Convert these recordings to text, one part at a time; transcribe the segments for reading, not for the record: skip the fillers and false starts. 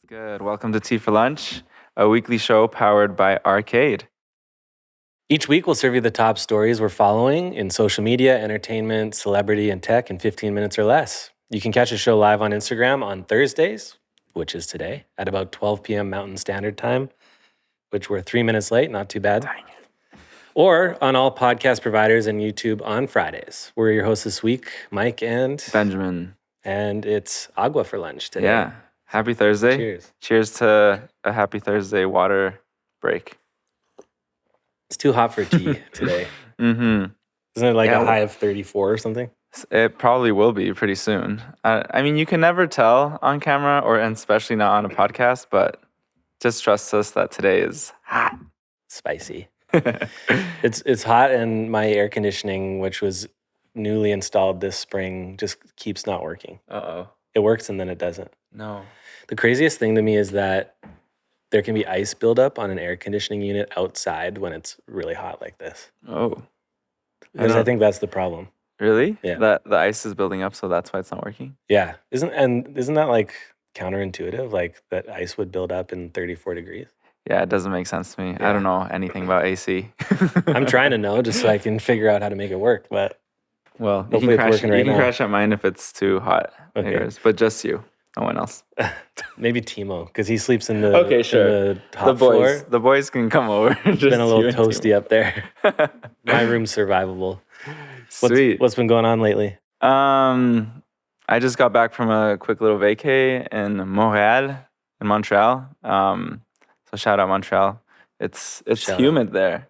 Good. Welcome to Tea for Lunch, a weekly show powered by Arcade. Each week, we'll serve you the top stories we're following in social media, entertainment, celebrity, and tech in 15 minutes or less. You can catch the show live on Instagram on Thursdays, which is today, at about 12 p.m. Mountain Standard Time, which we're 3 minutes late, not too bad. Or on all podcast providers and YouTube on Fridays. We're your hosts this week, Mike and Benjamin. And it's Agua for lunch today. Yeah. Happy Thursday. Cheers. Cheers to a happy Thursday water break. It's too hot for tea today. Mm-hmm. Isn't it like a high of 34 or something? It probably will be pretty soon. I mean, you can never tell on camera and especially not on a podcast, but just trust us that today is hot. Spicy. It's hot, and my air conditioning, which was newly installed this spring, just keeps not working. Uh-oh. It works and then it doesn't. No. The craziest thing to me is that there can be ice buildup on an air conditioning unit outside when it's really hot like this. Oh. Because I think that's the problem. Really? Yeah. That the ice is building up, so that's why it's not working? Yeah. Isn't that like counterintuitive? Like that ice would build up in 34 degrees? Yeah, it doesn't make sense to me. Yeah. I don't know anything about AC. I'm trying to know just so I can figure out how to make it work, but well, hopefully it's working right you can now. crash at mine if it's too hot. Okay. Yours, but just you. No one else. Maybe Timo, because he sleeps in the sure. the top floor. The boys can come over. It's been a little toasty up there. My room's survivable. Sweet. What's been going on lately? I just got back from a quick little vacay in Montreal. So shout out Montreal. It's humid there.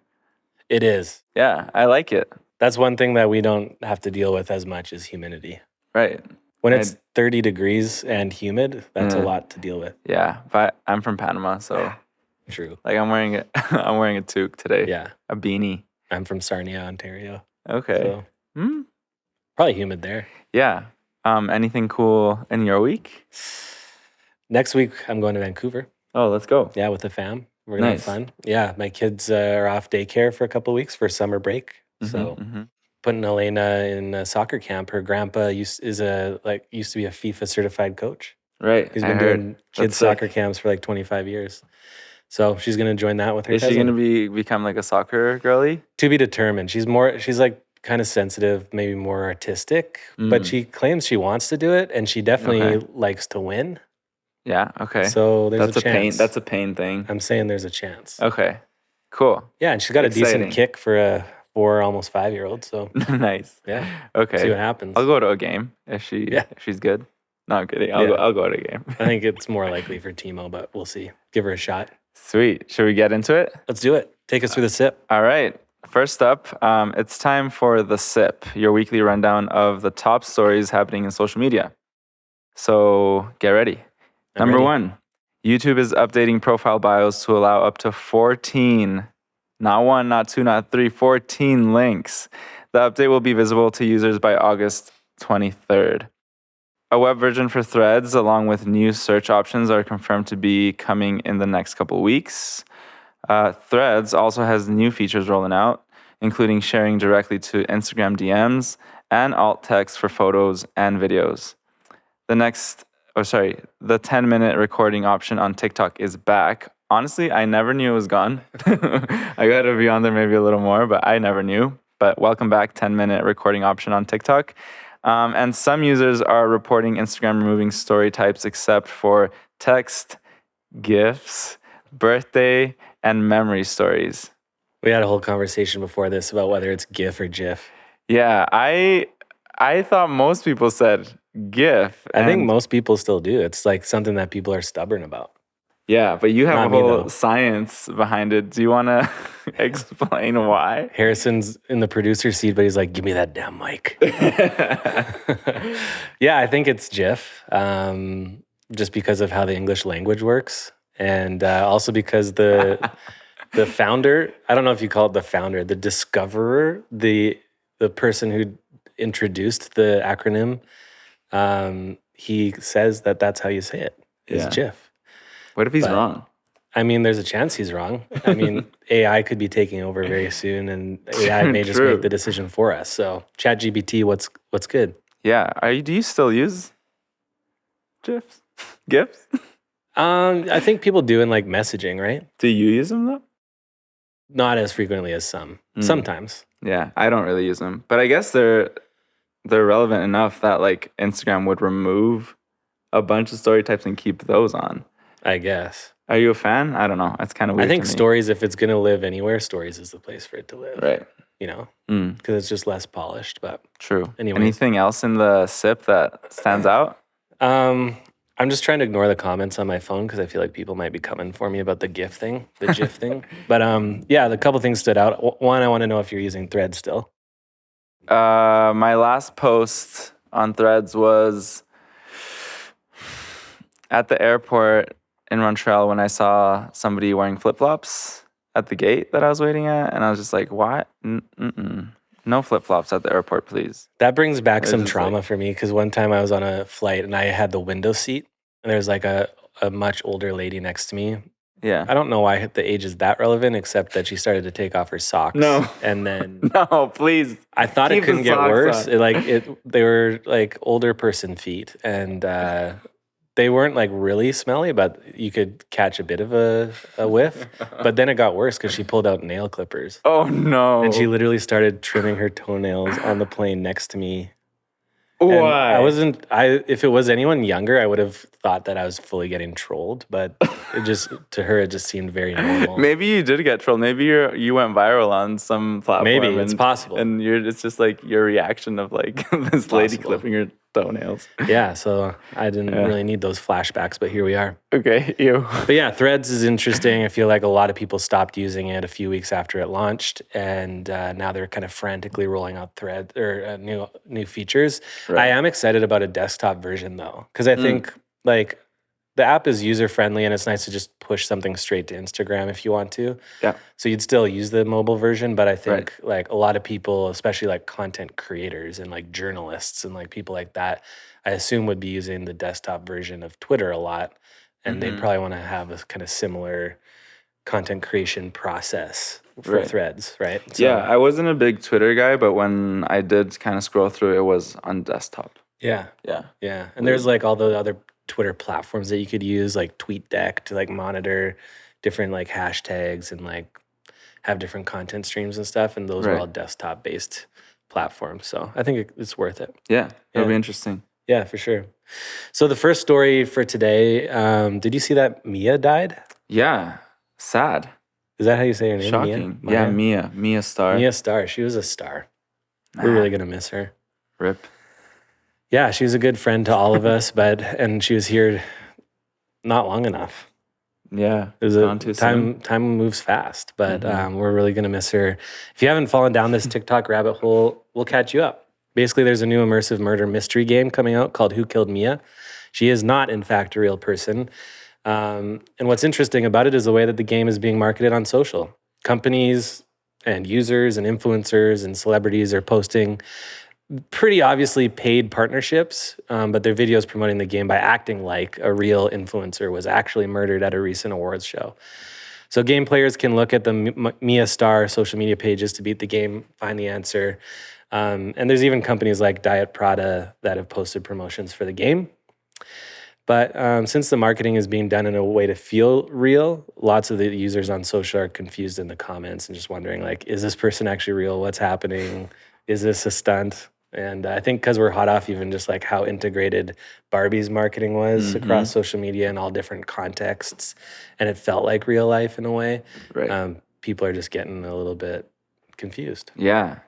It is. Yeah, I like it. That's one thing that we don't have to deal with as much as humidity. Right. When it's 30 degrees and humid, that's a lot to deal with. Yeah, but I'm from Panama, so True. like I'm wearing a toque today. Yeah. A beanie. I'm from Sarnia, Ontario. Okay. So probably humid there. Yeah. Anything cool in your week? Next week, I'm going to Vancouver. Oh, let's go. Yeah, with the fam. We're going to have fun. Yeah, my kids are off daycare for a couple of weeks for summer break. So putting Elena in a soccer camp. Her grandpa used to be a FIFA certified coach. Right. He's been doing kids soccer camps for like 25 years. So she's going to join that with her cousin. Is she going to become like a soccer girly? To be determined. She's like kind of sensitive, maybe more artistic, but she claims she wants to do it, and she definitely likes to win. Yeah, okay. So there's a chance. That's a pain thing. I'm saying there's a chance. Okay, cool. Yeah, and she's got a decent kick for a 4, almost 5-year-old. So nice. Yeah. Okay. See what happens. I'll go to a game if she's good. No, I'm kidding. I'll go to a game. I think it's more likely for Timo, but we'll see. Give her a shot. Sweet. Should we get into it? Let's do it. Take us through the sip. All right. First up, it's time for the sip, your weekly rundown of the top stories happening in social media. So get ready. Number 1, YouTube is updating profile bios to allow up to 14, not 1, not 2, not 3, 14 links. The update will be visible to users by August 23rd. A web version for Threads, along with new search options, are confirmed to be coming in the next couple weeks. Threads also has new features rolling out, including sharing directly to Instagram DMs and alt text for photos and videos. The 10-minute recording option on TikTok is back. Honestly, I never knew it was gone. I got to be on there maybe a little more, but I never knew. But welcome back, 10-minute recording option on TikTok. And some users are reporting Instagram removing story types except for text, GIFs, birthday, and memory stories. We had a whole conversation before this about whether it's GIF or GIF. Yeah, I thought most people said GIF. I think most people still do. It's like something that people are stubborn about. Yeah, but you have a whole science behind it. Do you want to explain why? Harrison's in the producer seat, but he's like, give me that damn mic. Yeah, I think it's GIF, just because of how the English language works. And also because the founder, I don't know if you call it the founder, the discoverer, the person who introduced the acronym, he says that that's how you say it, is GIF. What if he's wrong? I mean, there's a chance he's wrong. I mean, AI could be taking over very soon, and AI may just make the decision for us. So, ChatGPT, what's good? Yeah. Do you still use GIFs? GIFs? I think people do in like messaging, right? Do you use them though? Not as frequently as some. Sometimes. Yeah, I don't really use them, but I guess they're relevant enough that like Instagram would remove a bunch of story types and keep those on. I guess. Are you a fan? I don't know. It's kind of weird. I think to me. stories, if it's gonna live anywhere, stories is the place for it to live. Right. You know, because it's just less polished. But true. Anyways. Anything else in the sip that stands out? I'm just trying to ignore the comments on my phone because I feel like people might be coming for me about the GIF thing, the GIF thing. But yeah, the couple things stood out. One, I want to know if you're using Threads still. My last post on Threads was at the airport in Montreal when I saw somebody wearing flip-flops at the gate that I was waiting at, and I was just like, "What? No flip-flops at the airport, please." That brings back some trauma for me because one time I was on a flight and I had the window seat, and there was like a much older lady next to me. Yeah. I don't know why the age is that relevant, except that she started to take off her socks. No. And then No, please. I thought it couldn't get worse. They were like older person feet, and they weren't like really smelly, but you could catch a bit of a whiff. But then it got worse because she pulled out nail clippers. Oh no. And she literally started trimming her toenails on the plane next to me. Why? If it was anyone younger, I would have thought that I was fully getting trolled, but to her, it just seemed very normal. Maybe you did get trolled. Maybe you went viral on some platform. Maybe, it's possible. And it's just like your reaction of like this lady clipping her toenails. Yeah, so I didn't really need those flashbacks, but here we are. Okay, you. But yeah, Threads is interesting. I feel like a lot of people stopped using it a few weeks after it launched, and now they're kind of frantically rolling out Thread or new features. Right. I am excited about a desktop version though, because I think like the app is user friendly and it's nice to just push something straight to Instagram if you want to. Yeah. So you'd still use the mobile version, but I think like a lot of people, especially like content creators and like journalists and like people like that, I assume would be using the desktop version of Twitter a lot. And they'd probably want to have a kind of similar content creation process for Threads, right? So, yeah, I wasn't a big Twitter guy, but when I did kind of scroll through, it was on desktop. Yeah. Yeah. Yeah. And there's like all the other Twitter platforms that you could use, like TweetDeck, to like monitor different like hashtags and like have different content streams and stuff. And those are all desktop based platforms. So I think it's worth it. Yeah. It'll be interesting. Yeah, for sure. So the first story for today, did you see that Mia died? Yeah. Sad. Is that how you say her name? Shocking. Mia? Yeah, Mia. Mia Star. Mia Star. She was a star. We're really going to miss her. Rip. Yeah, she was a good friend to all of us, and she was here not long enough. Yeah. It was time moves fast, but we're really going to miss her. If you haven't fallen down this TikTok rabbit hole, we'll catch you up. Basically, there's a new immersive murder mystery game coming out called Who Killed Mia? She is not, in fact, a real person. And what's interesting about it is the way that the game is being marketed on social. Companies and users and influencers and celebrities are posting pretty obviously paid partnerships, but their videos promoting the game by acting like a real influencer was actually murdered at a recent awards show. So game players can look at the Mia Star social media pages to beat the game, find the answer. And there's even companies like Diet Prada that have posted promotions for the game. But since the marketing is being done in a way to feel real, lots of the users on social are confused in the comments and just wondering, like, is this person actually real? What's happening? Is this a stunt? And I think because we're hot off even just like how integrated Barbie's marketing was across social media in all different contexts, and it felt like real life in a way, people are just getting a little bit confused. Yeah.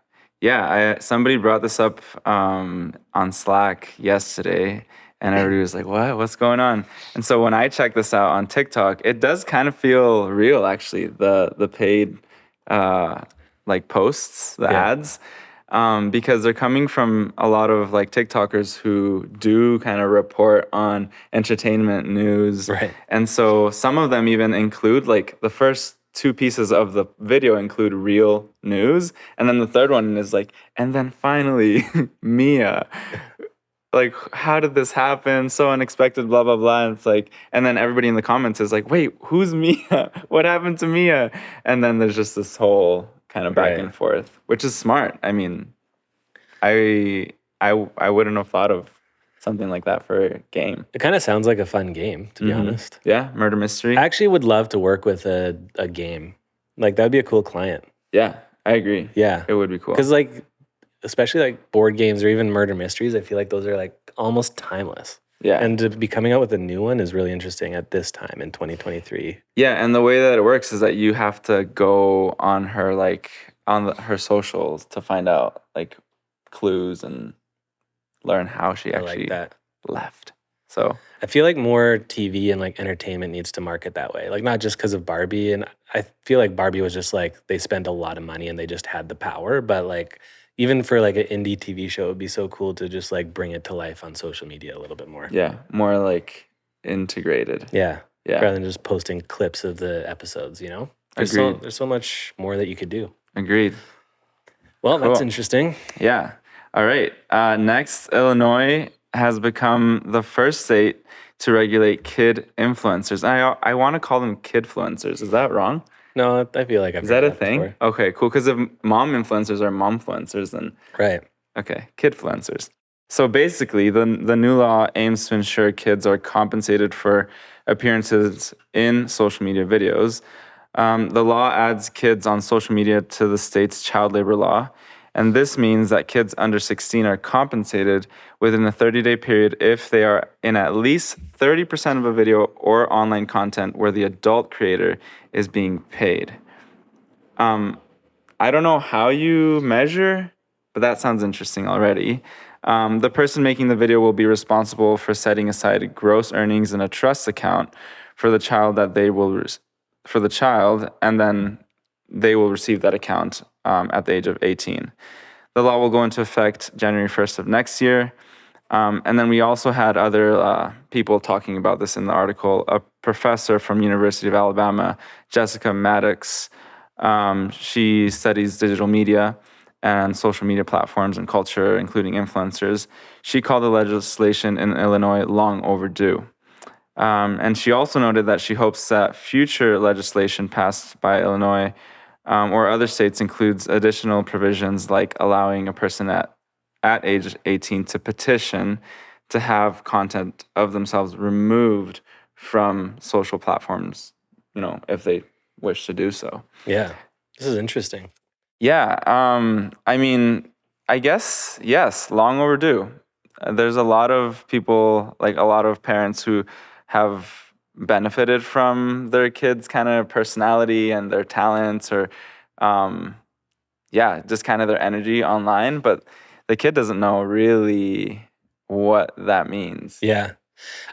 Yeah, somebody brought this up on Slack yesterday, and everybody was like, what's going on? And so when I checked this out on TikTok, it does kind of feel real, actually, the paid like posts, the ads, because they're coming from a lot of like TikTokers who do kind of report on entertainment news. Right. And so some of them even include like the first two pieces of the video include real news, and then the third one is like, and then finally Mia, like, how did this happen? So unexpected, blah blah blah. And it's like, and then everybody in the comments is like, wait, who's Mia? What happened to Mia? And then there's just this whole kind of back and forth, which is smart. I mean, I wouldn't have thought of something like that for a game. It kind of sounds like a fun game, to be honest. Yeah, murder mystery. I actually would love to work with a game. Like, that would be a cool client. Yeah, I agree. Yeah. It would be cool. Because, like, especially like board games or even murder mysteries, I feel like those are like almost timeless. Yeah. And to be coming out with a new one is really interesting at this time in 2023. Yeah, and the way that it works is that you have to go on her her socials to find out like clues and learn how she actually left. So I feel like more TV and like entertainment needs to market that way. Like, not just because of Barbie. And I feel like Barbie was just like they spent a lot of money and they just had the power. But like even for like an indie TV show, it would be so cool to just like bring it to life on social media a little bit more. Yeah, more like integrated. Yeah. Yeah. Rather than just posting clips of the episodes, you know? Agreed. There's so much more that you could do. Agreed. Well, Cool. That's interesting. Yeah. All right. Next, Illinois has become the first state to regulate kid influencers. I want to call them kidfluencers. Is that wrong? No, I feel like I've Is heard that a thing? before. Okay, cool. Because if mom influencers are momfluencers, then Right. okay, kidfluencers. So basically, the new law aims to ensure kids are compensated for appearances in social media videos. The law adds kids on social media to the state's child labor law. And this means that kids under 16 are compensated within a 30-day period if they are in at least 30% of a video or online content where the adult creator is being paid. I don't know how you measure, but that sounds interesting already. The person making the video will be responsible for setting aside gross earnings in a trust account for the child and then they will receive that account at the age of 18. The law will go into effect January 1st of next year. And then we also had other people talking about this in the article. A professor from University of Alabama, Jessica Maddox, she studies digital media and social media platforms and culture, including influencers. She called the legislation in Illinois long overdue. And she also noted that she hopes that future legislation passed by Illinois or other states includes additional provisions like allowing a person at age 18 to petition to have content of themselves removed from social platforms, if they wish to do so. Yeah, this is interesting. Yeah, I mean, I guess, yes, long overdue. There's a lot of people, like a lot of parents who have benefited from their kids' kind of personality and their talents or, just kind of their energy online. But the kid doesn't know really what that means. Yeah.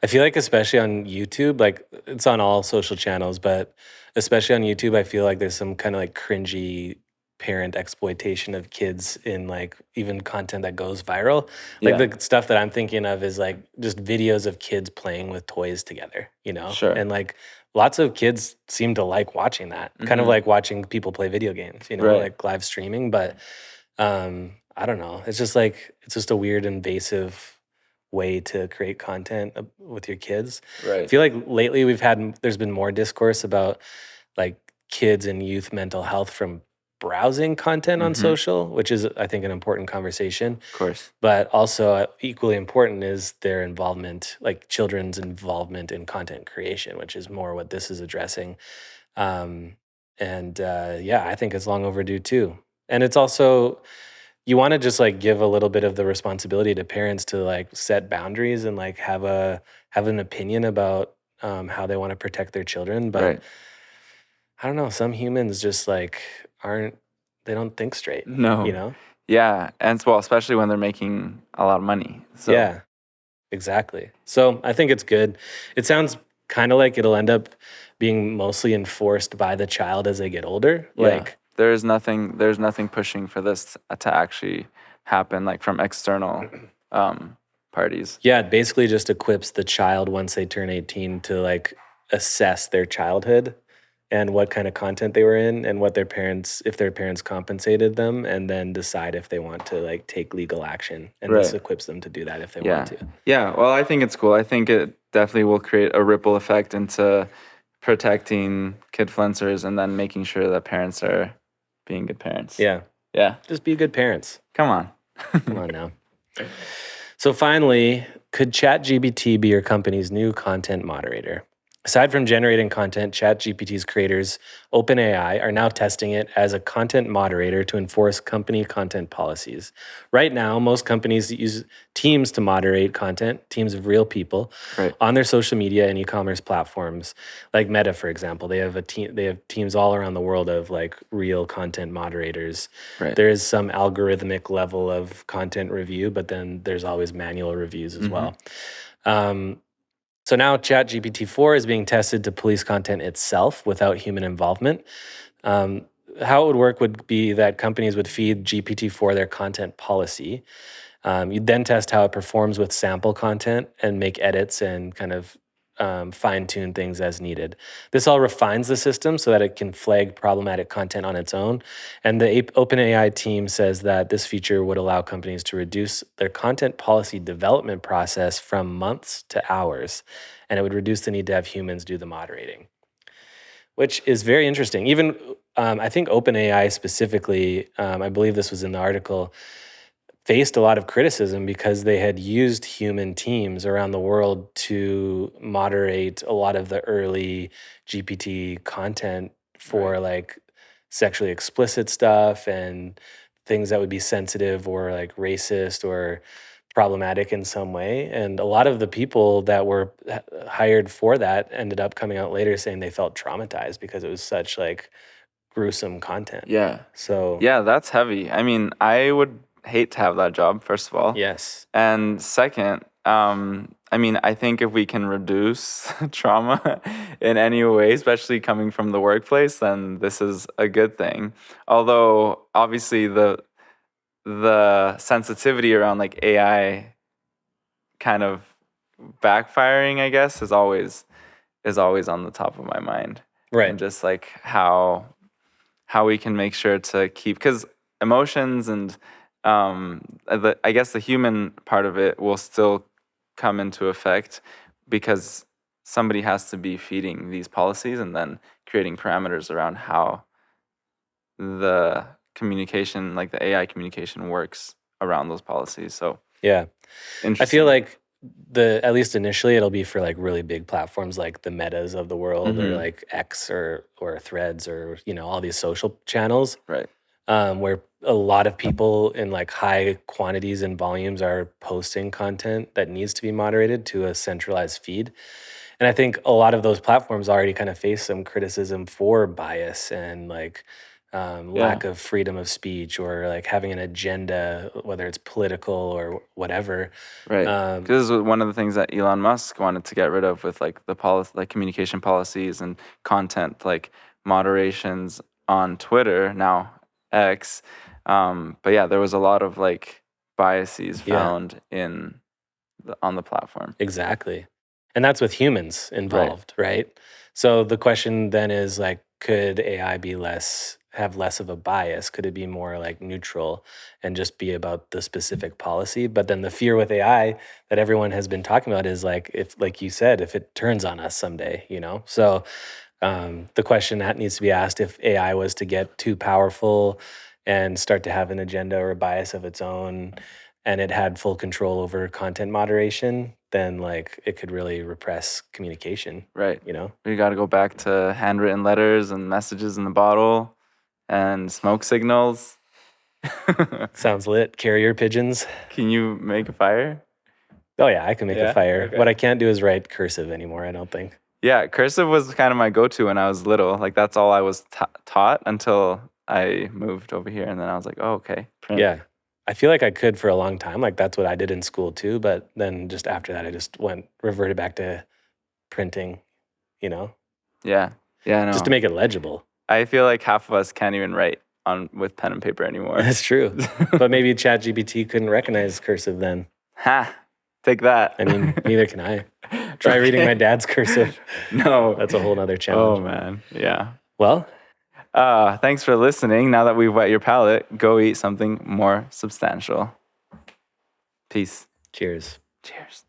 I feel like especially on YouTube, like it's on all social channels, but especially on YouTube, I feel like there's some kind of like cringy parent exploitation of kids in like even content that goes viral. Like the stuff that I'm thinking of is like just videos of kids playing with toys together, Sure. And like lots of kids seem to like watching that, kind of like watching people play video games, Right. like live streaming. But I don't know. It's just a weird invasive way to create content with your kids. Right. I feel like lately there's been more discourse about like kids and youth mental health from browsing content on social, which is, I think, an important conversation. Of course. But also equally important is their involvement, like children's involvement in content creation, which is more what this is addressing. I think it's long overdue too. And it's also, you want to just like give a little bit of the responsibility to parents to like set boundaries and like have an opinion about how they want to protect their children. But Right. I don't know, some humans just like they don't think straight. No. Yeah. And especially when they're making a lot of money. So. Yeah, exactly. So I think it's good. It sounds kind of like it'll end up being mostly enforced by the child as they get older. Yeah. Like there's nothing pushing for this to actually happen, like from external parties. Yeah, it basically just equips the child once they turn 18 to like assess their childhood and what kind of content they were in and if their parents compensated them, and then decide if they want to like take legal action. And this equips them to do that if they want to. Yeah, well, I think it's cool. I think it definitely will create a ripple effect into protecting kidfluencers and then making sure that parents are being good parents. Yeah. Yeah. Just be good parents. Come on. Come on now. So finally, Could ChatGPT be your company's new content moderator? Aside from generating content, ChatGPT's creators, OpenAI, are now testing it as a content moderator to enforce company content policies. Right now, most companies use teams to moderate content, teams of real people, Right. on their social media and e-commerce platforms. Like Meta, for example, they have teams all around the world of like real content moderators. Right. There is some algorithmic level of content review, but then there's always manual reviews as well. So now ChatGPT 4 is being tested to police content itself without human involvement. How it would work would be that companies would feed GPT-4 their content policy. You'd then test how it performs with sample content and make edits and kind of fine-tune things as needed. This all refines the system so that it can flag problematic content on its own. And the OpenAI team says that this feature would allow companies to reduce their content policy development process from months to hours, and it would reduce the need to have humans do the moderating, which is very interesting. Even I think OpenAI specifically, I believe this was in the article, faced a lot of criticism because they had used human teams around the world to moderate a lot of the early GPT content for like sexually explicit stuff and things that would be sensitive or like racist or problematic in some way. And a lot of the people that were hired for that ended up coming out later saying they felt traumatized because it was such like gruesome content. Yeah. So Yeah, that's heavy. I mean, I would hate to have that job, first of all. yes. And second, I mean, I think if we can reduce trauma in any way, especially coming from the workplace, then this is a good thing. Although obviously the sensitivity around like AI kind of backfiring, I guess, is always on the top of my mind. Right. And just like how we can make sure to keep, because emotions and I guess the human part of it will still come into effect because somebody has to be feeding these policies and then creating parameters around how the communication, like the AI communication, works around those policies. So yeah, interesting. I feel like at least initially it'll be for like really big platforms like the Metas of the world or like X or Threads or all these social channels, right, where a lot of people in like high quantities and volumes are posting content that needs to be moderated to a centralized feed. And I think a lot of those platforms already kind of face some criticism for bias and like lack of freedom of speech or like having an agenda, whether it's political or whatever. Right. Because this was one of the things that Elon Musk wanted to get rid of with like the policy, like communication policies and content, like moderations on Twitter, now X. But yeah, there was a lot of like biases found on the platform. Exactly. And that's with humans involved, right? So the question then is like, could AI have less of a bias? Could it be more like neutral and just be about the specific policy? But then the fear with AI that everyone has been talking about is like, if, like you said, if it turns on us someday, So the question that needs to be asked, if AI was to get too powerful and start to have an agenda or a bias of its own, and it had full control over content moderation, then like it could really repress communication. Right. We got to go back to handwritten letters and messages in the bottle and smoke signals. Sounds lit. Carrier pigeons. Can you make a fire? Oh yeah, I can make a fire. Okay. What I can't do is write cursive anymore, I don't think. Yeah, cursive was kind of my go-to when I was little. Like that's all I was taught until I moved over here, and then I was like, oh, okay, print. Yeah, I feel like I could for a long time. Like that's what I did in school too. But then just after that, I just reverted back to printing. Yeah, I know. Just to make it legible. I feel like half of us can't even write with pen and paper anymore. That's true. But maybe ChatGPT couldn't recognize cursive then. Ha! Take that. I mean, neither can I. Try reading my dad's cursive. No. That's a whole other challenge. Oh, man. Yeah. Well, thanks for listening. Now that we've wet your palate, go eat something more substantial. Peace. Cheers. Cheers.